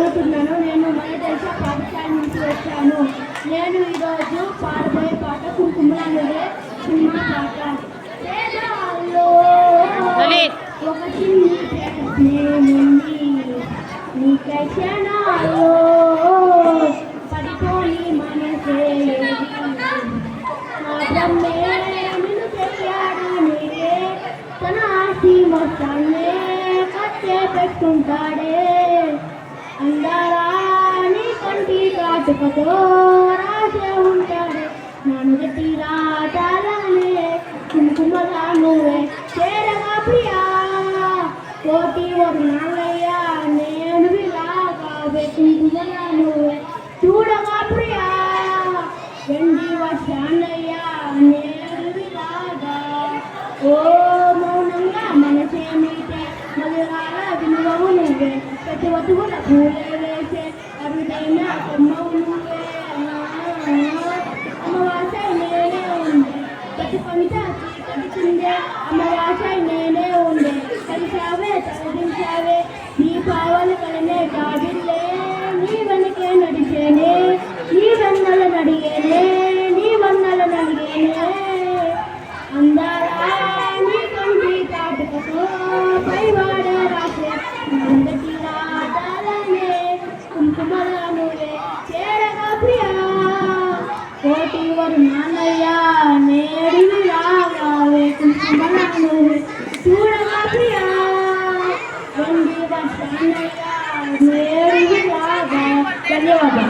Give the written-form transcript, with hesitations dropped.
అవుతున్నాను. నేను మన దేశ పాఠశాల నుంచి వచ్చాను. నేను ఈరోజు పాడబోయే పాట కుంకుమల నువ్వే సినిమా పాట. పేదవాళ్ళు ఒక చిన్ని ప్రేమేముంది నీకై క్షణాలు పడిపోయి మనసే నా బ్రహ్మే నిన్ను పెట్టాడు నీకే తన ఆశి మొత్తాన్నే కట్టే పెట్టుకుంటాడే అందారాని కంటి కాటుకతో రాసే ఉంటాడే నన్ను గట్టి రాటాలనే కుంకుమలా నువ్వే చేరగా ప్రియా కోటి వర్ణాలయ్యా నేను విలాగా కుంకుమలా నువ్వే చూడగా ప్రియా వెండి వర్షాలయ్యా నేను విలాగా ఓ మౌనంగా మనసేమిటే మధురాల విలువవు నువ్వే ప్రతి వతువుల పూలే వేసే అరుదైన కొమ్మవు నువ్వే అమ్మవాసై నేనే ఉండే ప్రతి పంట చీకటిందే అమ్మవాసై నేనే ఉండే కలిసావే తలదించావే నీ పావలు కలనే కావిల్లే నీ వెనకే నడిచేనే నీ వెన్నెల నడిగేనే నీ వన్నెల నడిగేనే అందారా నీ కంటి కాటుకతో పైవాడే రాసే అందటి రాటాలనే కుంకుమల నువ్వే చేరగా ప్రియా కోటి వర్ణాలయ్యా నేడు రాగావే కుంకుమల నువ్వే చూడగా ప్రియా వెండి వర్షాలయ్యా నేడు రాగా ధన్యవాదాలు.